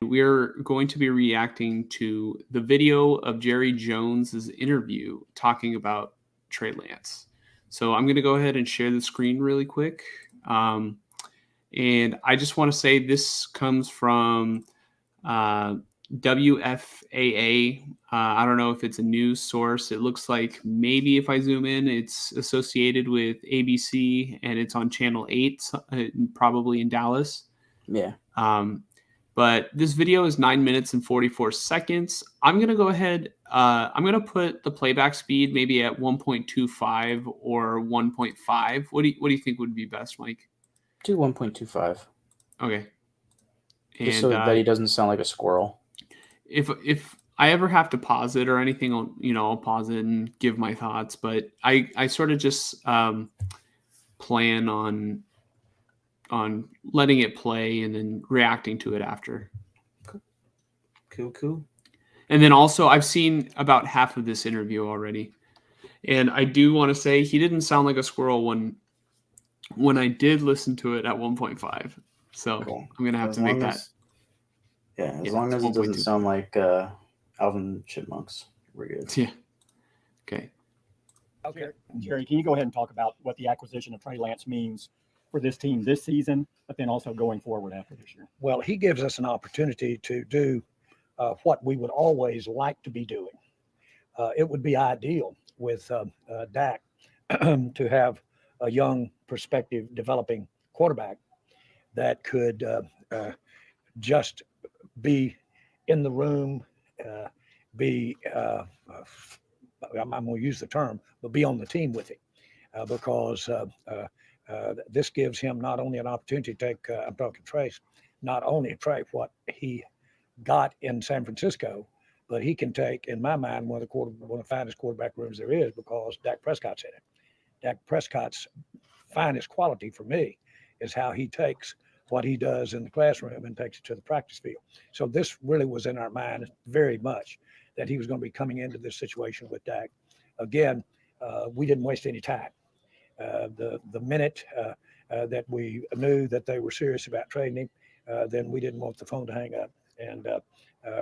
we're going to be reacting to the video of Jerry Jones's interview talking about Trey Lance. So I'm going to go ahead and share the screen really quick. And I just want to say this comes from WFAA. I don't know if it's a news source. It looks like maybe if I zoom in, it's associated with ABC and it's on channel 8, probably in Dallas. Yeah. But this video is 9 minutes and 44 seconds. I'm going to go ahead. I'm going to put the playback speed maybe at 1.25 or 1.5. What do you think would be best, Mike? Do 1.25. Okay. Just so that he doesn't sound like a squirrel. If I ever have to pause it or anything, I'll pause it and give my thoughts. But I sort of just plan on letting it play and then reacting to it after. Cool. And then also, I've seen about half of this interview already, and I do want to say he didn't sound like a squirrel when I did listen to it at 1.5. So cool. I'm gonna have to make that. As long as it doesn't sound like Alvin Chipmunks, we're good. Yeah. Okay. Okay, Jerry, can you go ahead and talk about what the acquisition of Trey Lance means for this team this season, but then also going forward after this year? Well, he gives us an opportunity to do what we would always like to be doing. It would be ideal with Dak to have a young, prospective, developing quarterback that could just be in the room, I'm going to use the term, but be on the team with him, because this gives him not only an opportunity to take, I'm talking Trace, not only Trey what he got in San Francisco, but he can take, in my mind, one of the finest quarterback rooms there is, because Dak Prescott's in it. Dak Prescott's finest quality for me is how he takes what he does in the classroom and takes it to the practice field. So this really was in our mind very much, that he was going to be coming into this situation with Dak. Again, we didn't waste any time. The minute that we knew that they were serious about trading him, then we didn't want the phone to hang up. And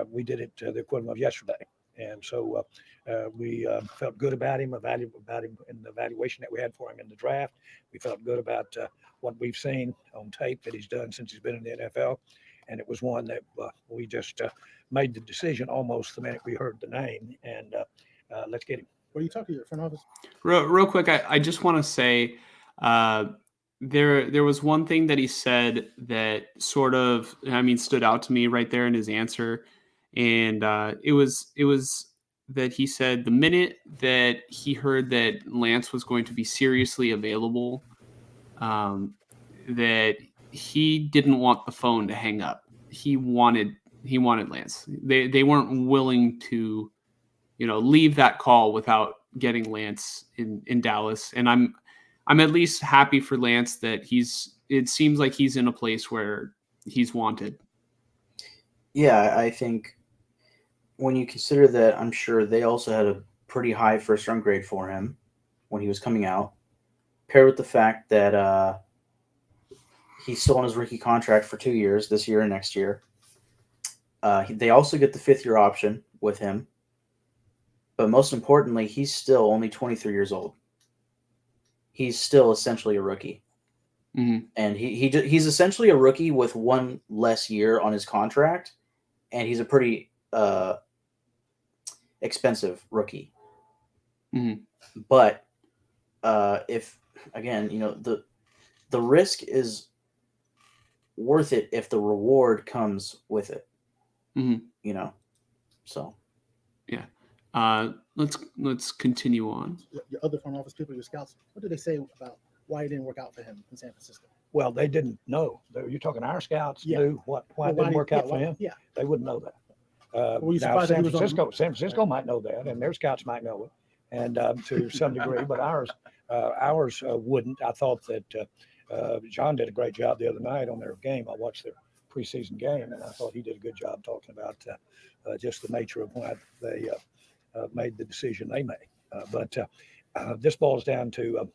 we did it the equivalent of yesterday. And so we felt good about him, about him in the evaluation that we had for him in the draft. We felt good about what we've seen on tape that he's done since he's been in the NFL. And it was one that we just made the decision almost the minute we heard the name. And let's get him. What are you talking to your front office? Real quick, I just want to say there was one thing that he said that sort of, stood out to me right there in his answer. And it was that he said the minute that he heard that Lance was going to be seriously available, that he didn't want the phone to hang up. He wanted Lance. They weren't willing to, leave that call without getting Lance in Dallas. And I'm at least happy for Lance that it seems like he's in a place where he's wanted. Yeah, I think when you consider that, I'm sure they also had a pretty high first-round grade for him when he was coming out, paired with the fact that he's still on his rookie contract for 2 years, this year and next year. They also get the fifth-year option with him. But most importantly, he's still only 23 years old. He's still essentially a rookie. Mm-hmm. And he's essentially a rookie with one less year on his contract, and he's a pretty expensive rookie. Mm-hmm. But if, again, the risk is worth it if the reward comes with it. Mm-hmm. So yeah. Let's continue on. Your other front office people, your scouts, what did they say about why it didn't work out for him in San Francisco? Well, they didn't know. You're talking our scouts knew why it didn't work out for him. Yeah, they wouldn't know that. Were you Now, surprised San that he was Francisco, San Francisco might know that, and their scouts might know it, and to some degree, but ours wouldn't. I thought that John did a great job the other night on their game. I watched their preseason game, and I thought he did a good job talking about just the nature of why they made the decision they made. But this boils down to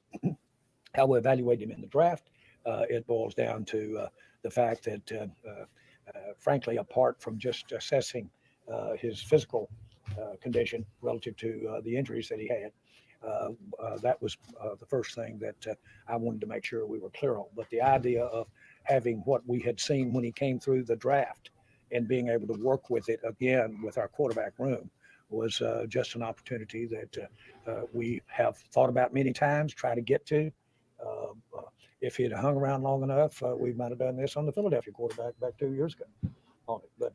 how we evaluate him in the draft. It boils down to the fact that frankly, apart from just assessing his physical condition relative to the injuries that he had, that was the first thing that I wanted to make sure we were clear on. But the idea of having what we had seen when he came through the draft and being able to work with it again with our quarterback room was just an opportunity that we have thought about many times, try to get to. If he'd hung around long enough, we might have done this on the Philadelphia quarterback back 2 years ago on it. But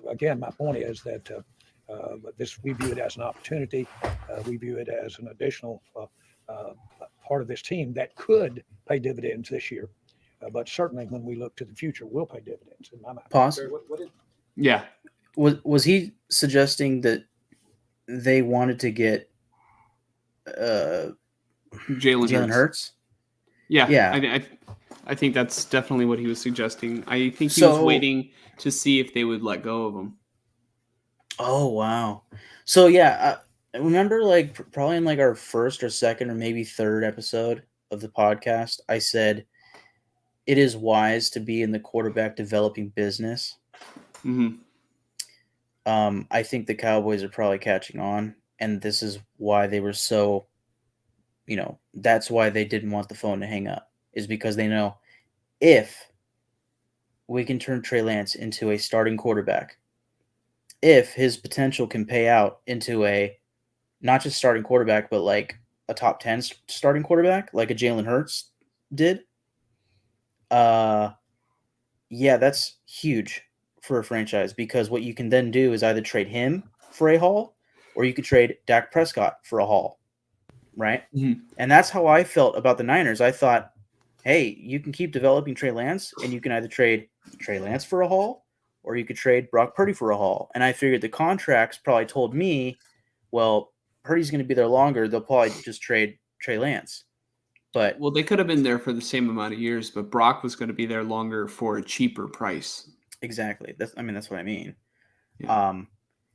again, my point is that we view it as an opportunity. We view it as an additional part of this team that could pay dividends this year. But certainly when we look to the future, will pay dividends in my mind. Pause. Yeah. Was he suggesting that they wanted to get Jalen Hurts? Yeah. Yeah. I think that's definitely what he was suggesting. I think he was So- waiting to see if they would let go of him. Oh wow! So yeah, I remember like probably in like our first or second or maybe third episode of the podcast, I said it is wise to be in the quarterback developing business. Mm-hmm. I think the Cowboys are probably catching on, and this is why they were so. That's why they didn't want the phone to hang up, is because they know if we can turn Trey Lance into a starting quarterback, if his potential can pay out into a not just starting quarterback, but like a top 10 starting quarterback, like a Jalen Hurts did, yeah, that's huge for a franchise, because what you can then do is either trade him for a haul or you could trade Dak Prescott for a haul, right? Mhm. And that's how I felt about the Niners. I thought, hey, you can keep developing Trey Lance, and you can either trade Trey Lance for a haul or you could trade Brock Purdy for a haul. And I figured the contracts probably told me, well, Purdy's going to be there longer. They'll probably just trade Trey Lance. But Well, they could have been there for the same amount of years, but Brock was going to be there longer for a cheaper price. exactly. That's what I mean. Yeah.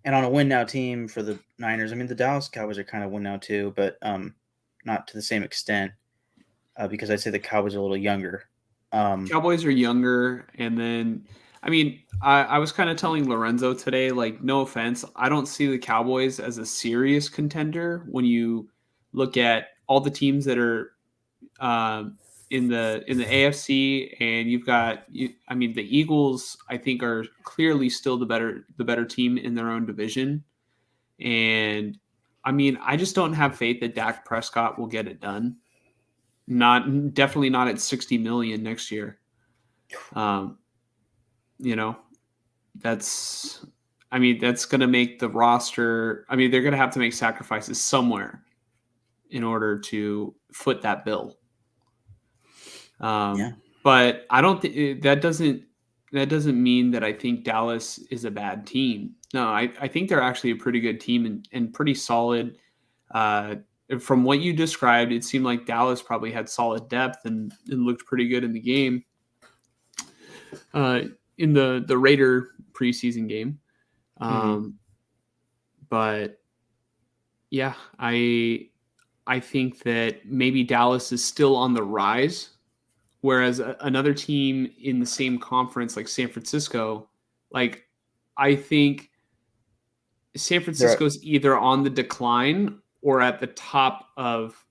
And on a win now team for the Niners, I mean, the Dallas Cowboys are kind of win now too, but not to the same extent, because I'd say the Cowboys are a little younger. Cowboys are younger, and then I mean, I was kind of telling Lorenzo today, like, no offense, I don't see the Cowboys as a serious contender when you look at all the teams that are in the AFC, and you've got I mean, the Eagles I think are clearly still the better team in their own division, and I mean, I just don't have faith that Dak Prescott will get it done. Definitely not at 60 million next year. That's going to make the roster. I mean, they're going to have to make sacrifices somewhere in order to foot that bill. Yeah. But I don't think that doesn't mean that I think Dallas is a bad team. No, I think they're actually a pretty good team and pretty solid. From what you described, it seemed like Dallas probably had solid depth and looked pretty good in the game. In the Raider preseason game. But yeah, I think that maybe Dallas is still on the rise, whereas another team in the same conference like San Francisco, like I think San Francisco's either on the decline or at the top of.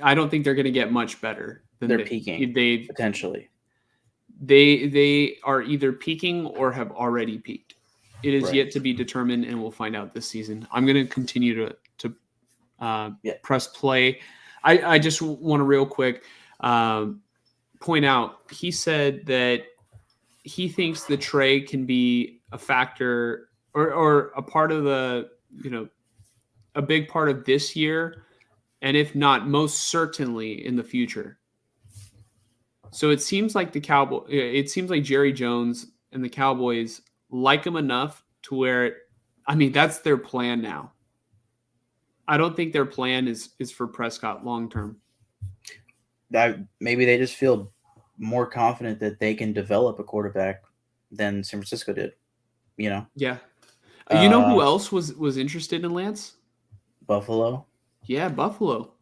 I don't think they're going to get much better than they're peaking potentially. They are either peaking or have already peaked. It is Right. yet to be determined, and we'll find out this season. I'm going to continue to press play. I just want to real quick point out, he said that he thinks the Trey can be a factor or a part of the, a big part of this year, and if not, most certainly in the future. So it seems like Jerry Jones and the Cowboys like him enough to where, I mean, that's their plan now. I don't think their plan is for Prescott long term. Maybe they just feel more confident that they can develop a quarterback than San Francisco did. Yeah. You know who else was interested in Lance? Buffalo. Yeah, Buffalo.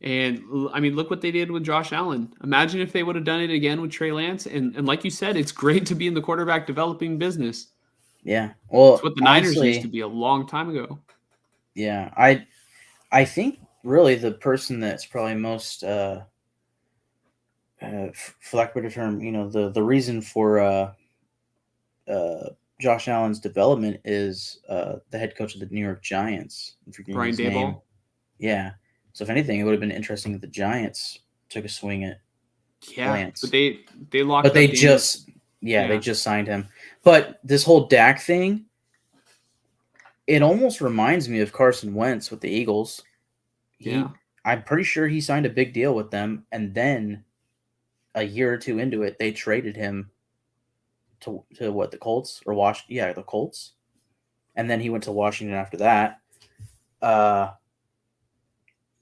And I mean, look what they did with Josh Allen. Imagine if they would have done it again with Trey Lance. And like you said, it's great to be in the quarterback developing business. Yeah. It's Well, what the Niners used to honestly, be a long time ago. yeah. I think really the person that's probably most for lack of a better term, the reason for Josh Allen's development is the head coach of the New York Giants. I'm forgetting Brian his name. Daboll. Yeah. So if anything, it would have been interesting if the Giants took a swing at Yeah, Lance. but they locked But up they Daniel. just they just signed him. But this whole Dak thing, it almost reminds me of Carson Wentz with the Eagles. Yeah. I'm pretty sure he signed a big deal with them, and then a year or two into it, they traded him to what, the Colts or the Colts, and then he went to Washington after that. But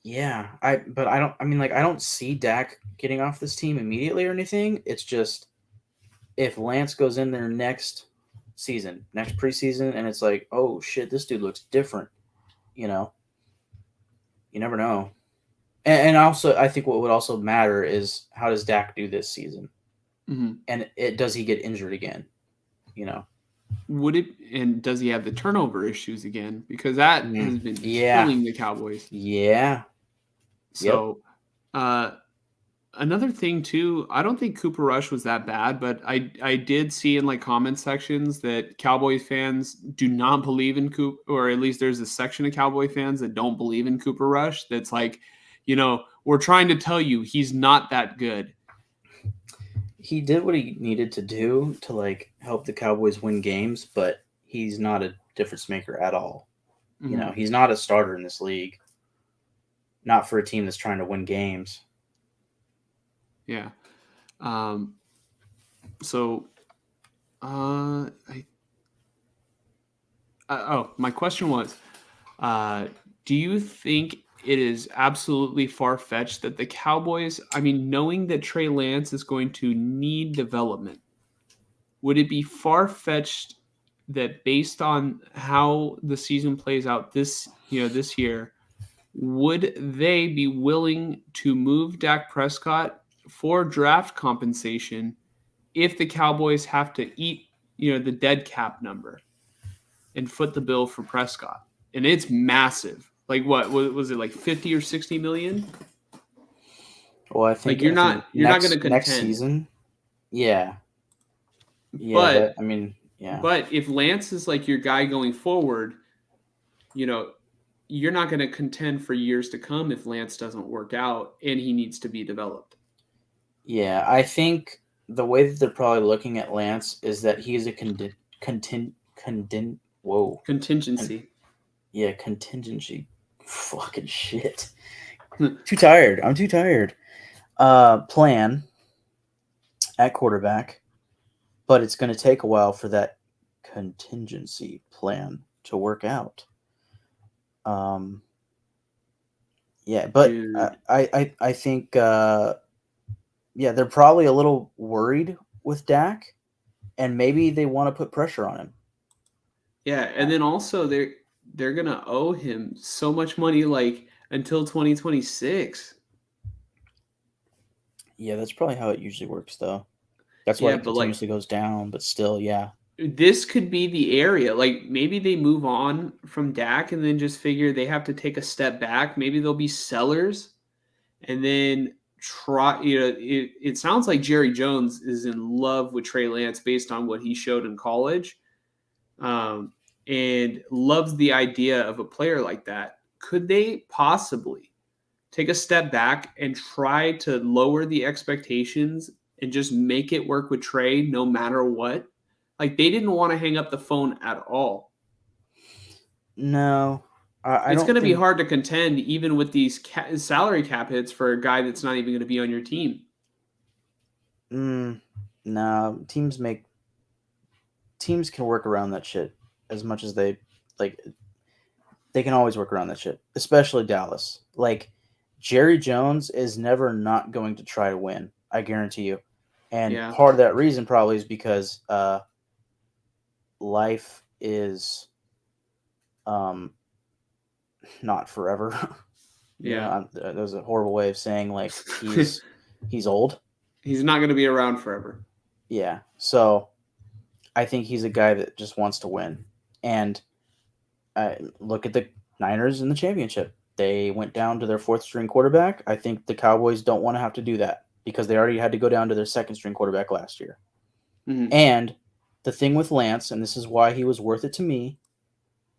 I don't. I mean, like, I don't see Dak getting off this team immediately or anything. It's just if Lance goes in there next preseason, and it's like, oh shit, this dude looks different. You never know. And also, I think what would also matter is how does Dak do this season, Mm-hmm. and does he get injured again? And does he have the turnover issues again? Because that has been killing the Cowboys. Yeah. So, another thing too, I don't think Cooper Rush was that bad, but I did see in like comment sections that Cowboys fans do not believe in Coop, or at least there's a section of Cowboy fans that don't believe in Cooper Rush. That's like, we're trying to tell you he's not that good. He did what he needed to do to like help the Cowboys win games, but he's not a difference maker at all. Mhm. He's not a starter in this league. Not for a team that's trying to win games. Yeah. So, my question was, do you think it is absolutely far-fetched that the Cowboys, I mean, knowing that Trey Lance is going to need development, would it be far-fetched that based on how the season plays out this year, would they be willing to move Dak Prescott for draft compensation if the Cowboys have to eat, the dead cap number and foot the bill for Prescott? And it's massive. Like, what was it, like 50 or 60 million? Well, I think Like, you're not going to contend next season. Yeah. But I mean, yeah. But if Lance is like your guy going forward, you're not going to contend for years to come if Lance doesn't work out and he needs to be developed. Yeah, I think the way that they're probably looking at Lance is that he is a contingency. Contingency. Fucking shit. Too tired. I'm too tired. Plan at quarterback, but it's going to take a while for that contingency plan to work out. Yeah, but I think they're probably a little worried with Dak, and maybe they want to put pressure on him. Yeah, and then also they're gonna owe him so much money, like until 2026. Yeah, that's probably how it usually works, though. That's why it continuously goes down, but still, yeah. This could be the area. Like, maybe they move on from Dak and then just figure they have to take a step back. Maybe they'll be sellers and then try. It sounds like Jerry Jones is in love with Trey Lance based on what he showed in college, and loves the idea of a player like that. Could they possibly take a step back and try to lower the expectations and just make it work with Trey no matter what? Like, they didn't want to hang up the phone at all. No. It's going to be hard to contend even with these salary cap hits for a guy that's not even going to be on your team. No. Teams can work around that shit as much as they like. They can always work around that shit, especially Dallas. Like, Jerry Jones is never not going to try to win. I guarantee you. And part of that reason probably is because life is not forever. Yeah. That was a horrible way of saying like he's old. He's not going to be around forever. Yeah. So I think he's a guy that just wants to win. And look at the Niners in the championship. They went down to their fourth string quarterback. I think the Cowboys don't want to have to do that because they already had to go down to their second string quarterback last year. Mhm. And the thing with Lance, and this is why he was worth it to me,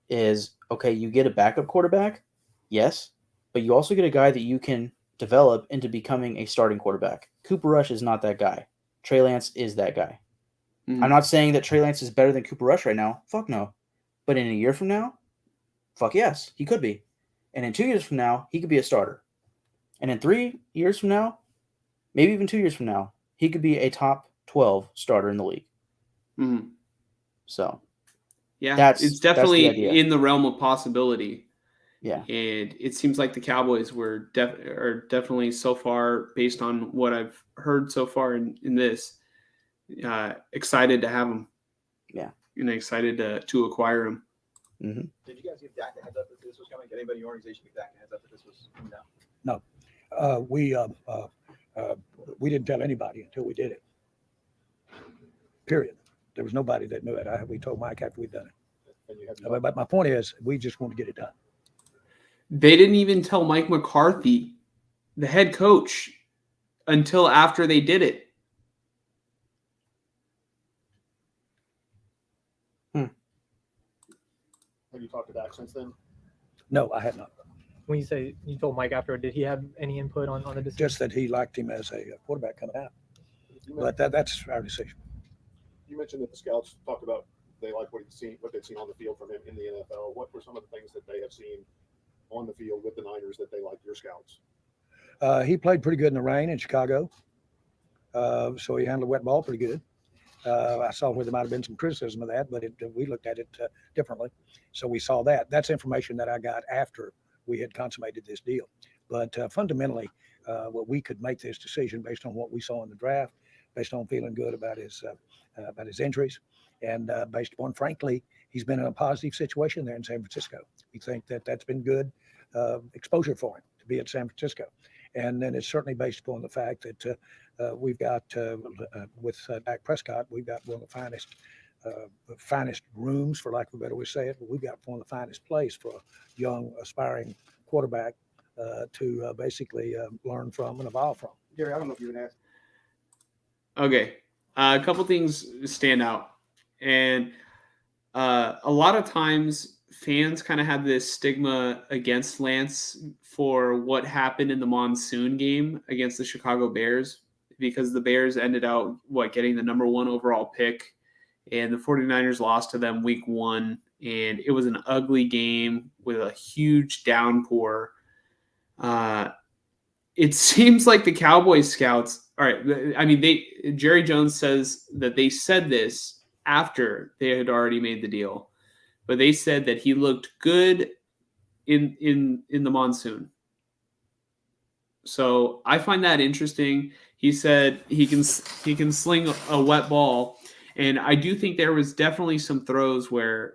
is okay, you get a backup quarterback, yes, but you also get a guy that you can develop into becoming a starting quarterback. Cooper Rush is not that guy. Trey Lance is that guy. Mhm. I'm not saying that Trey Lance is better than Cooper Rush right now. Fuck no. But in a year from now, fuck yes, he could be. And in 2 years from now, he could be a starter. And in 3 years from now, maybe even 2 years from now, he could be a top 12 starter in the league. Mhm. So Yeah, that's it's the definitely idea. in the realm of possibility. Yeah. And it seems like the Cowboys are definitely so far, based on what I've heard so far in this, excited to have him. Yeah. And excited to acquire him. Mm-hmm. Did you guys give Dak a heads up that this was coming? Did anybody in your organization give Dak a heads up that this was coming down? We didn't tell anybody until we did it. Period. There was nobody that knew it. We told Mike after we'd done it. And you have But my point is, we just want to get it done. They didn't even tell Mike McCarthy, the head coach, until after they did it. have you talked to Dak since then? No, I had not. When you say you told Mike after, did he have any input on the decision? Just that he liked him as a quarterback coming out. You But that's our decision. You mentioned that the scouts talked about they like what they've seen on the field from him in the NFL. What were some of the things that they have seen on the field with the Niners that they like your scouts? He played pretty good in the rain in Chicago. So he handled the wet ball pretty good. I saw where there might have been some criticism of that, but we looked at it differently. So we saw that. That's information that I got after we had consummated this deal. But fundamentally, we could make this decision based on what we saw in the draft, based on feeling good about his injuries, and based upon, frankly, he's been in a positive situation there in San Francisco. We think that that's been good exposure for him to be at San Francisco. And then it's certainly based upon the fact that we've got, with Dak Prescott, we've got one of the finest rooms, for lack of a better way to say it, but we've got one of the finest plays for a young, aspiring quarterback to basically learn from and evolve from. Gary, I don't know if you can ask. Okay. A couple things stand out. And a lot of times fans kind of have this stigma against Lance for what happened in the monsoon game against the Chicago Bears, because the Bears ended out getting the number 1 overall pick, and the 49ers lost to them week 1, and it was an ugly game with a huge downpour. It seems like the Cowboys scouts, all right, I mean, Jerry Jones says that they said this after they had already made the deal, but they said that he looked good in the monsoon. So I find that interesting. He said he can sling a wet ball, and I do think there was definitely some throws where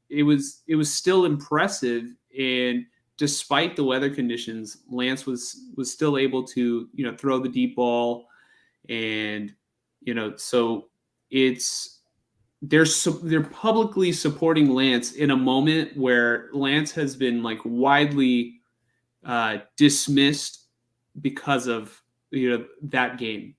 it was still impressive, and despite the weather conditions, Lance was still able to throw the deep ball, and so they're publicly supporting Lance in a moment where Lance has been widely dismissed because of that game,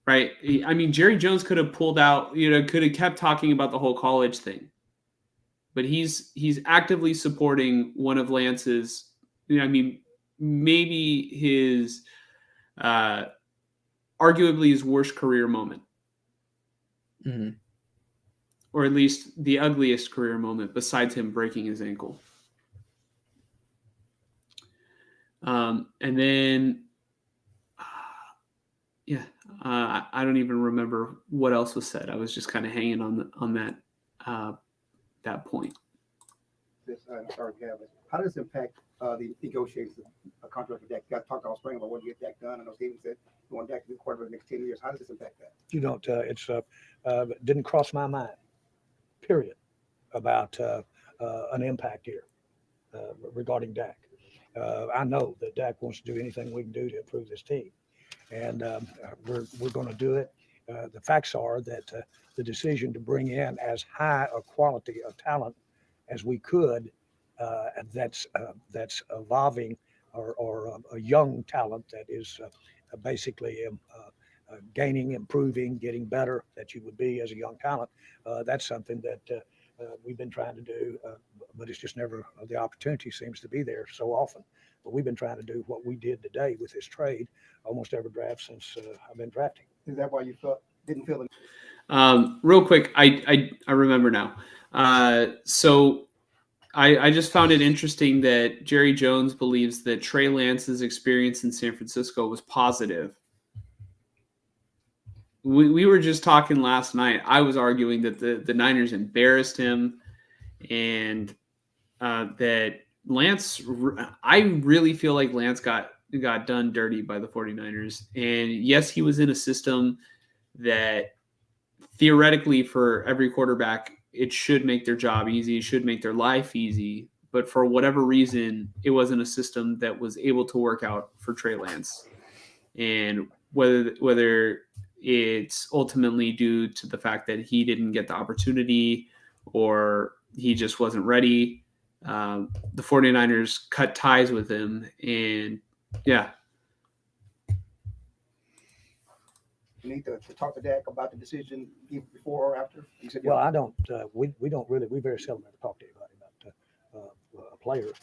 right? I mean, Jerry Jones could have pulled out, could have kept talking about the whole college thing, but he's actively supporting one of Lance's, I mean, maybe his arguably his worst career moment. Mm-hmm. Or at least the ugliest career moment besides him breaking his ankle. And then, I don't even remember what else was said. I was just kind of hanging on that point. Sorry, how does it impact the negotiations of contract with Dak? You guys talked all spring about what you get Dak done, and those Stephen said you want Dak to be quarterback the next 10 years. How does this impact that? You don't. It didn't cross my mind. Period. About an impact here. regarding Dak. I know that Dak wants to do anything we can do to improve this team, and we're going to do it. The facts are that the decision to bring in as high a quality of talent as we could, that's evolving, or a young talent that is basically gaining, improving, getting better, that you would be as a young talent. That's something that we've been trying to do, but it's just never, the opportunity seems to be there so often. But we've been trying to do what we did today with this trade almost every draft since I've been drafting. Is that why you didn't feel the Real quick, I remember now. So I just found it interesting that Jerry Jones believes that Trey Lance's experience in San Francisco was positive. We were just talking last night. I was arguing that the Niners embarrassed him, and that Lance, I really feel like Lance got done dirty by the 49ers. And yes, he was in a system that theoretically for every quarterback, it should make their job easy, should make their life easy. But for whatever reason, it wasn't a system that was able to work out for Trey Lance. And whether it's ultimately due to the fact that he didn't get the opportunity or he just wasn't ready, the 49ers cut ties with him. And yeah. You need to talk to Dak about the decision either before or after? You said, Well, I don't. We don't really. We very seldom ever talk to anybody about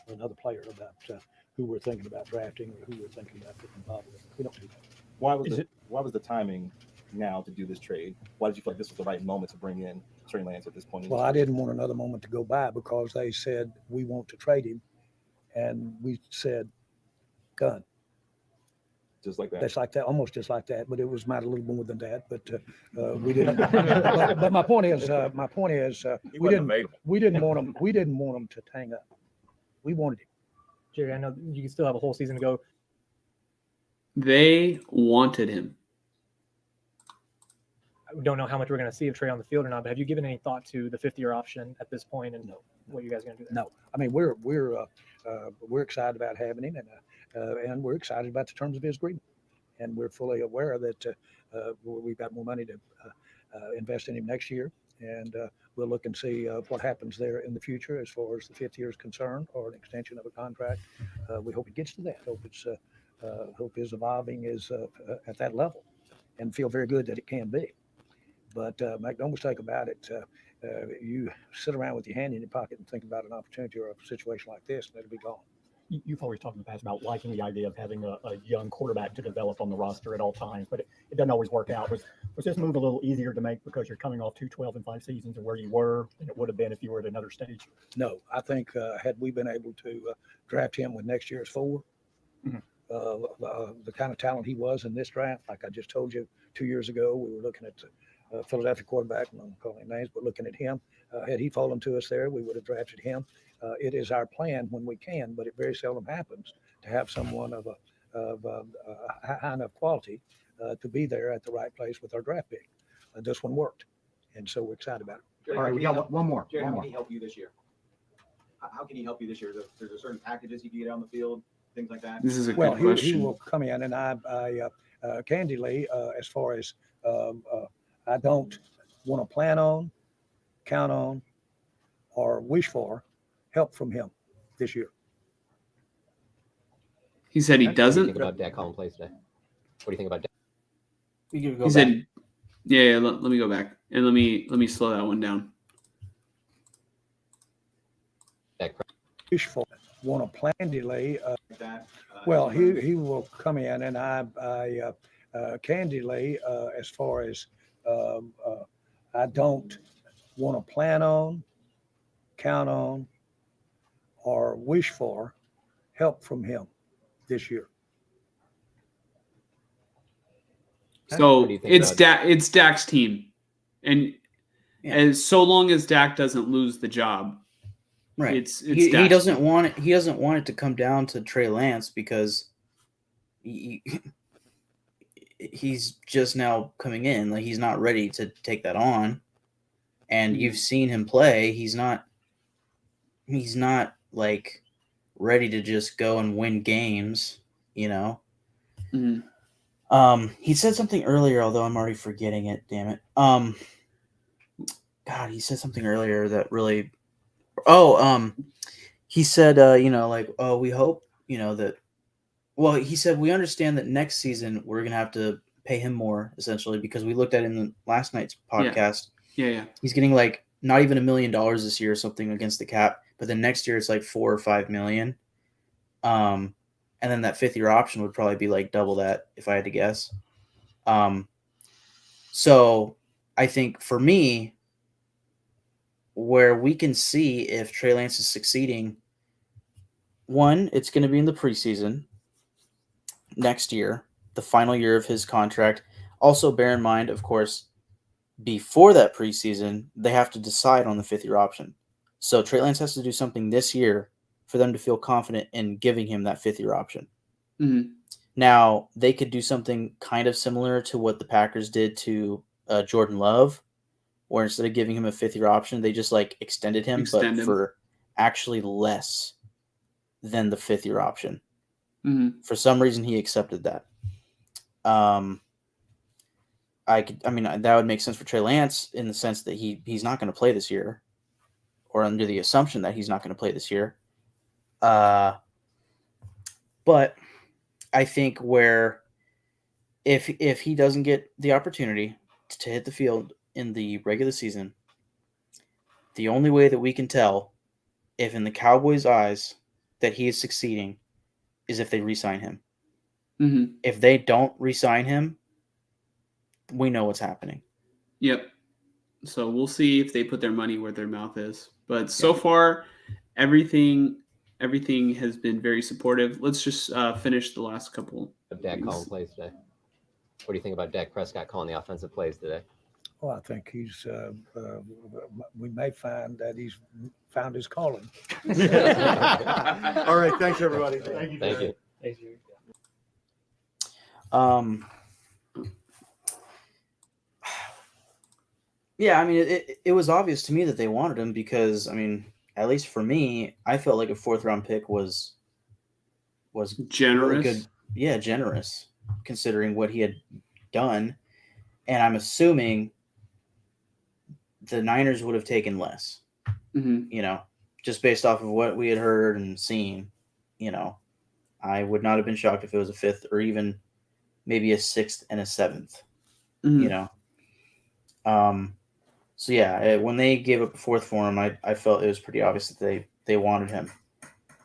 another player, about who we're thinking about drafting or who we're thinking about getting involved with. We don't do that. Why was the timing now to do this trade? Why did you feel like this was the right moment to bring in Trey Lance at this point? Well, I didn't want another moment to go by because they said we want to trade him, and we said, done. Just like that. That's like that, almost just like that, but it was might a little more than that. But we didn't. but my point is, we didn't want him. We didn't want him to hang up. We wanted him. Jerry, I know you can still have a whole season to go. They wanted him. I don't know how much we're going to see of Trey on the field or not, but have you given any thought to the 5th-year option at this point and what you guys are going to do there? No, I mean we're excited about having him, and we're excited about the terms of his agreement, and we're fully aware that we've got more money to invest in him next year, and we'll look and see what happens there in the future as far as the 5th year is concerned, or an extension of a contract. We hope it gets to that. Hope his evolving is at that level, and feel very good that it can be. But make no mistake about it, you sit around with your hand in your pocket and think about an opportunity or a situation like this, and it'll be gone. You've always talked in the past about liking the idea of having a young quarterback to develop on the roster at all times, but it doesn't always work out. Was this move a little easier to make because you're coming off 2 12-5 seasons and where you were than it would have been if you were at another stage? No, I think had we been able to draft him with next year's 4, the kind of talent he was in this draft, like I just told you 2 years ago, we were looking at Philadelphia quarterback, and I'm calling names, but looking at him, had he fallen to us there, we would have drafted him. It is our plan when we can, but it very seldom happens to have someone of a high enough quality to be there at the right place with our draft pick. This one worked, and so we're excited about it. All right, we got one more. Jerry, how can he help you this year? How can he help you this year? There's certain packages he can get on the field, things like that. This is a Well, good question. he will come in, and I candidly, as far as I don't want to plan on, count on, or wish for help from him this year. He said he What do you doesn't. think about Dak calling plays today? What do you think about Dak? You can go He back. said, "Yeah, let me go back and let me slow that one down." Dak Wish for want to plan delay. Like that. Well, he will come in, and I candidly, as far as I don't want to plan on, count on, or wish for help from him this year. So What do you think it's about- It's Dak's team, and Yeah. as so long as Dak doesn't lose the job, Right. it's He Dak's doesn't team. want it. He doesn't want it to come down to Trey Lance because he's just now coming in. Like, he's not ready to take that on. And you've seen him play. He's not like ready to just go and win games, you know. Mhm. He said something earlier, although I'm already forgetting it. Damn it. God, he said something earlier that really. Oh, he said, like, oh, we hope, that. Well, he said we understand that next season we're gonna have to pay him more, essentially, because we looked at it in the last night's Yeah. podcast. Yeah. He's getting like not even $1 million this year or something against the cap, but then next year it's like 4 or 5 million. And then that 5th-year option would probably be like double that if I had to guess. So I think for me, where we can see if Trey Lance is succeeding, one, it's going to be in the preseason next year, the final year of his contract. Also, bear in mind, of course, before that preseason, they have to decide on the 5th-year option. So Trey Lance has to do something this year for them to feel confident in giving him that 5th-year option. Mhm. Now, they could do something kind of similar to what the Packers did to Jordan Love, where instead of giving him a 5th-year option, they just like extended him, but Extend him. for actually less than the 5th-year option. Mhm. For some reason, he accepted that. That would make sense for Trey Lance in the sense that he's not going to play this year, or under the assumption that he's not going to play this year. But I think where if he doesn't get the opportunity to hit the field in the regular season, the only way that we can tell if in the Cowboys' eyes that he is succeeding is if they re-sign him. Mhm. If they don't re-sign him, we know what's happening. Yep. So we'll see if they put their money where their mouth is. But so far, everything has been very supportive. Let's just finish the last couple. Of Dak calling plays today. What do you think about Dak Prescott calling the offensive plays today? Well, I think he's. We may find that he's found his calling. All right, thanks everybody. Thank you. Thank you. Thank you. Yeah, I mean, it was obvious to me that they wanted him because, I mean, at least for me, I felt like a 4th-round pick was Generous. really good. Yeah, generous considering what he had done, and I'm assuming the Niners would have taken less. Mhm. Just based off of what we had heard and seen. I would not have been shocked if it was a 5th or even maybe a 6th and a 7th. Mhm. So yeah, when they gave up a 4th for him, I felt it was pretty obvious that they wanted him.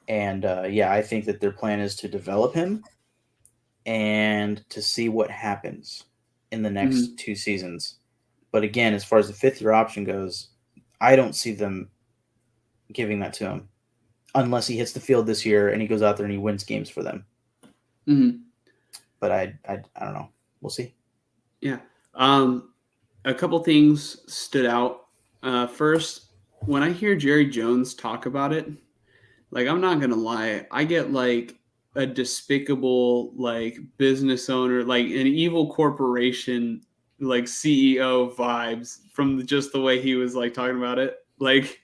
And yeah, I think that their plan is to develop him and to see what happens in the next 2 seasons. But again, as far as the 5th-year option goes, I don't see them giving that to him unless he hits the field this year and he goes out there and he wins games for them. Mhm. But I don't know. We'll see. Yeah. A couple things stood out. First, when I hear Jerry Jones talk about it, like, I'm not gonna lie, I get like a despicable like business owner, like an evil corporation, like CEO vibes from just the way he was like talking about it. Like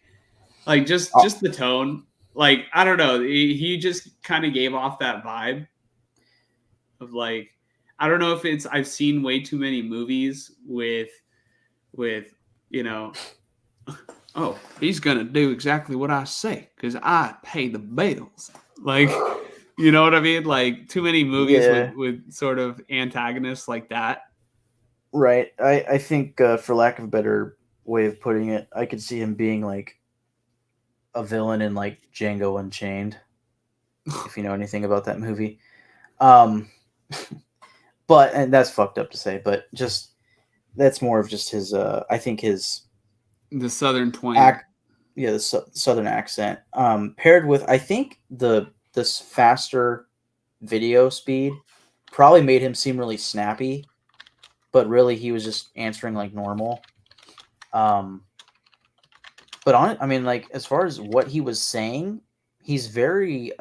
just the tone. Like, I don't know. He just kind of gave off that vibe of like, I don't know if it's, I've seen way too many movies with you know, oh, he's gonna do exactly what I say because I pay the bills. Like, you know what I mean? Like, too many movies Yeah. with sort of antagonists like that. Right. I think, for lack of a better way of putting it, I could see him being like a villain in like Django Unchained, if you know anything about that movie. But and that's fucked up to say, but just that's more of just his. I think his The Southern twang. the southern accent, paired with I think this faster video speed probably made him seem really snappy, but really he was just answering like normal. But I mean, like as far as what he was saying, he's very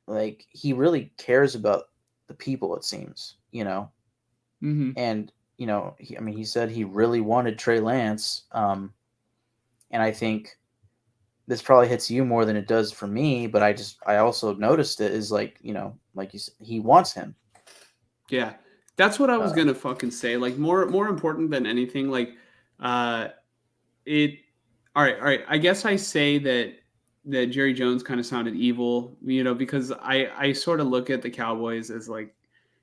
like he really cares about the people. It seems, Mm-hmm. and he said he really wanted Trey Lance, and I think this probably hits you more than it does for me, but I also noticed it is like, like you said, he wants him. Yeah. That's what I was Uh, gonna fucking say. Like more important than anything, like it all right. I guess I say that Jerry Jones kind of sounded evil, because I sort of look at the Cowboys as like,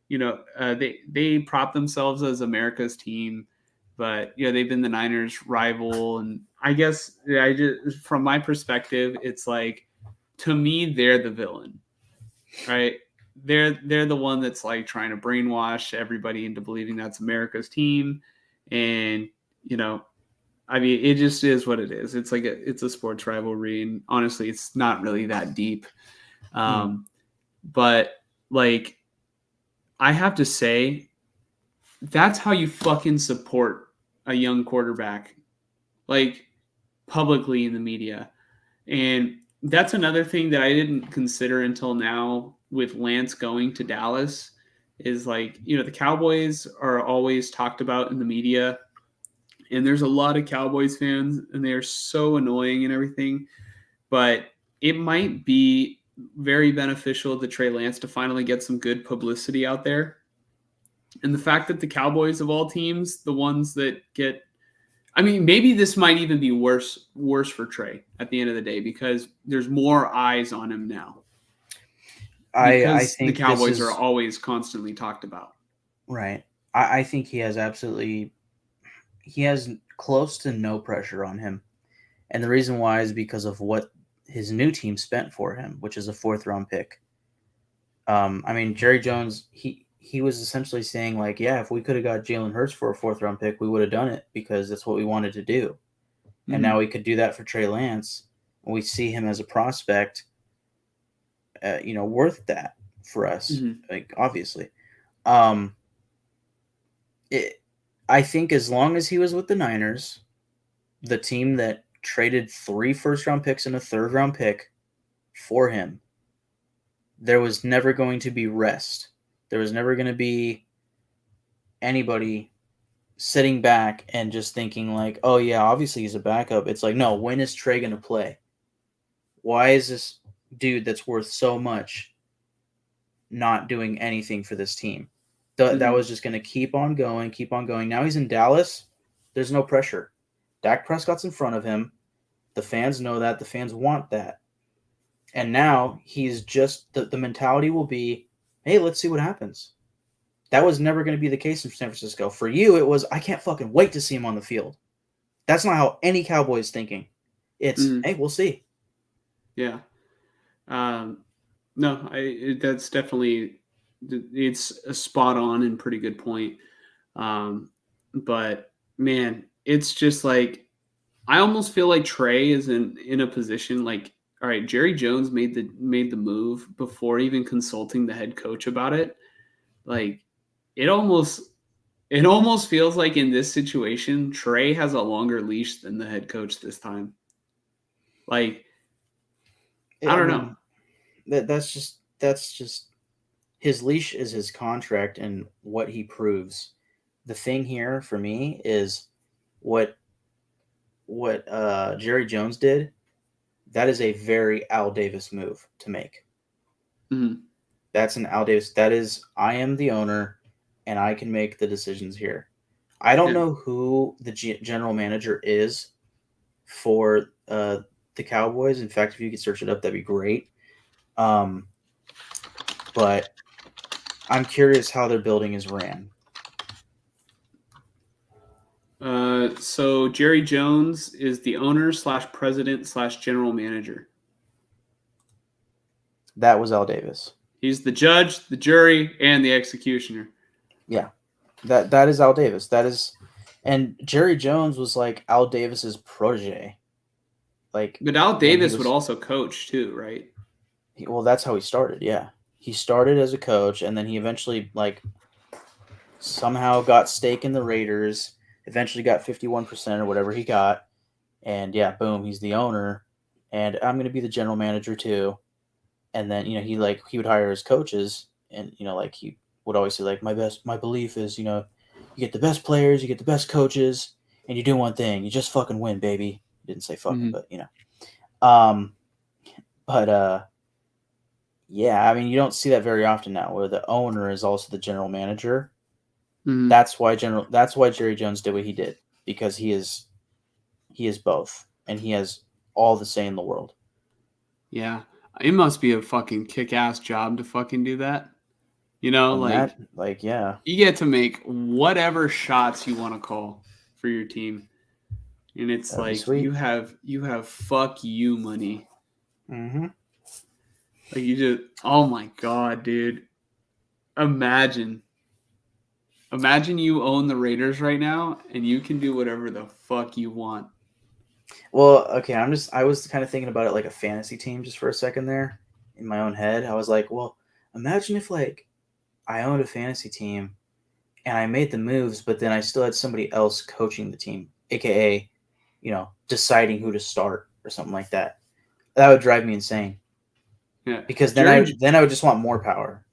they prop themselves as America's team, but they've been the Niners rival, and I guess I just from my perspective, it's like, to me they're the villain, right? They're the one that's like trying to brainwash everybody into believing that's America's team, and I mean, it just is what it is. It's like it's a sports rivalry, and honestly, it's not really that deep. But like, I have to say, that's how you fucking support a young quarterback, like publicly in the media. And that's another thing that I didn't consider until now with Lance going to Dallas is like, the Cowboys are always talked about in the media, and there's a lot of Cowboys fans and they are so annoying and everything, but it might be very beneficial to Trey Lance to finally get some good publicity out there. And the fact that the Cowboys of all teams, the ones that get, I mean, maybe this might even be worse for Trey at the end of the day, because there's more eyes on him now. I Because the think Cowboys are always constantly talked about. right. I think he has close to no pressure on him. And the reason why is because of what his new team spent for him, which is a 4th-round pick. I mean, Jerry Jones, he was essentially saying like, yeah, if we could have got Jalen Hurts for a 4th-round pick, we would have done it because that's what we wanted to do. Mm-hmm. And now we could do that for Trey Lance. And we see him as a prospect, worth that for us, like obviously. I think as long as he was with the Niners, the team that traded 3 first-round picks and a 3rd-round pick for him, there was never going to be rest. There was never going to be anybody sitting back and just thinking like, oh yeah, obviously he's a backup. It's like, no, when is Trey going to play? Why is this dude that's worth so much not doing anything for this team? That was just going to keep on going. Now he's in Dallas. There's no pressure. Dak Prescott's in front of him. The fans know that. The fans want that. And now he's just, the mentality will be, hey, let's see what happens. That was never going to be the case in San Francisco. For you, it was, I can't fucking wait to see him on the field. That's not how any Cowboy is thinking. It's, hey, we'll see. Yeah. No, that's definitely, it's a spot on and pretty good point. But man, it's just like, I almost feel like Trey is in a position like, all right, Jerry Jones made the move before even consulting the head coach about it. Like, it almost feels like in this situation, Trey has a longer leash than the head coach this time. Like, I don't know. That's just his leash is his contract and what he proves. The thing here for me is what Jerry Jones did. That is a very Al Davis move to make. Mm-hmm. That's an Al Davis. That is, I am the owner and I can make the decisions here. I don't know who the general manager is for the Cowboys. In fact, if you could search it up, that'd be great. But I'm curious how their building is ran. So Jerry Jones is the owner / president / general manager. That was Al Davis. He's the judge, the jury, and the executioner. Yeah, that is Al Davis. That is, and Jerry Jones was like Al Davis's protege. Like, but Al Davis would also coach too, right? Well, that's how he started. Yeah, he started as a coach, and then he eventually somehow got stake in the Raiders. Eventually got 51% or whatever he got, and yeah, boom, he's the owner, and I'm going to be the general manager too. And then he would hire his coaches, and he would always say like, my belief is you get the best players, you get the best coaches, and you do one thing, you just fucking win, baby. He didn't say fucking, but Um, but yeah, I mean, you don't see that very often now, where the owner is also the general manager. Mhm. That's why Jerry Jones did what he did, because he is both, and he has all the say in the world. Yeah. It must be a fucking kick-ass job to fucking do that. You know, like Yeah. you get to make whatever shots you want to call for your team. And it's That'd be like sweet. you have fuck you money. Mm-hmm. Like you just, oh my god, dude. Imagine you own the Raiders right now and you can do whatever the fuck you want. Well, okay, I was kind of thinking about it like a fantasy team just for a second there in my own head. I was like, well, imagine if like I owned a fantasy team and I made the moves, but then I still had somebody else coaching the team, aka, deciding who to start or something like that. That would drive me insane. Yeah. Because then I would just want more power.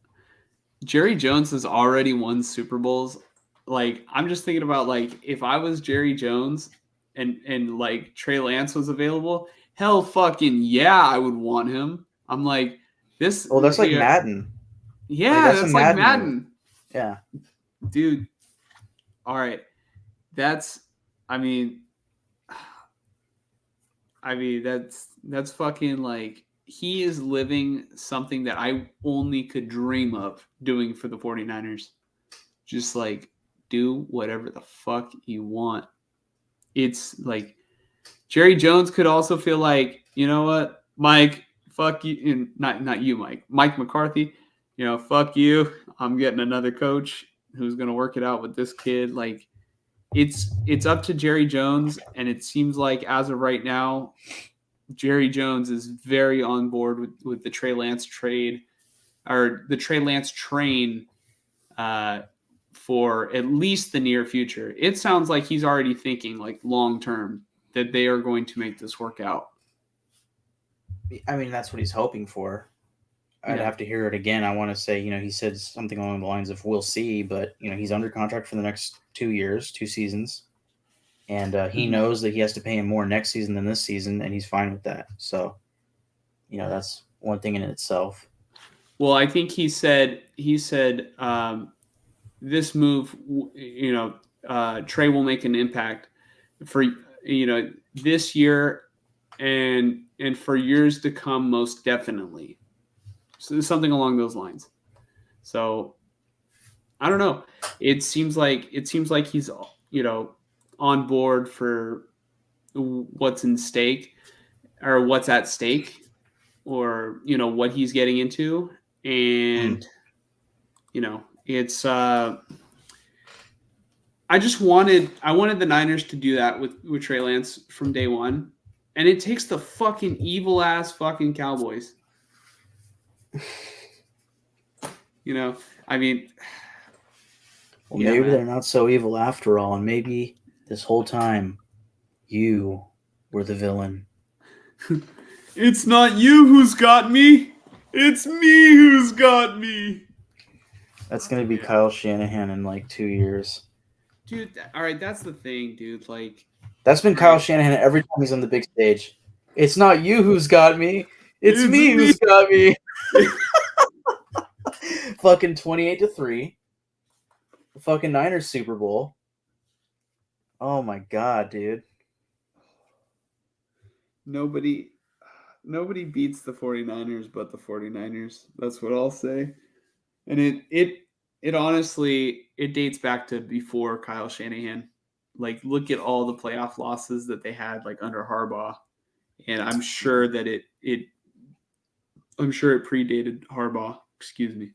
Jerry Jones has already won Super Bowls. Like, I'm just thinking about like if I was Jerry Jones and like Trey Lance was available, hell fucking yeah, I would want him. I'm like this. Well, that's like Madden. Yeah, that's a that's like Madden move. Madden. Yeah. Dude. All right. That's I mean that's fucking like he is living something that I only could dream of doing for the 49ers. Just like do whatever the fuck you want. It's like Jerry Jones could also feel like, you know what, Mike, fuck you, and not you, Mike McCarthy, fuck you. I'm getting another coach who's gonna work it out with this kid. Like it's up to Jerry Jones, and it seems like as of right now, Jerry Jones is very on board with the Trey Lance trade or the Trey Lance train for at least the near future. It sounds like he's already thinking like long term that they are going to make this work out. I mean, that's what he's hoping for. I'd have to hear it again. I want to say, he said something along the lines of "we'll see," but he's under contract for the next 2 years, 2 seasons, and he knows that he has to pay him more next season than this season, and he's fine with that. So, that's one thing in itself. Well, I think he said this move, Trey will make an impact for this year and for years to come, most definitely. So something along those lines. So I don't know. It seems like he's on board for what's in stake or what's at stake or what he's getting into, and it's I wanted the Niners to do that with Trey Lance from day one, and it takes the fucking evil ass fucking Cowboys. I mean, well, maybe they're not so evil after all, and maybe this whole time you were the villain. It's not you who's got me. It's me who's got me. That's going to be Kyle Shanahan in like 2 years. Dude, all right, that's the thing, dude. Like, that's been Kyle Shanahan every time he's on the big stage. It's not you who's got me. It's me who's got me. Fucking 28-3. The fucking Niners Super Bowl. Oh my god, dude. Nobody beats the 49ers but the 49ers. That's what I'll say. And it honestly, it dates back to before Kyle Shanahan. Like, look at all the playoff losses that they had like under Harbaugh. And I'm sure that it predated Harbaugh. Excuse me.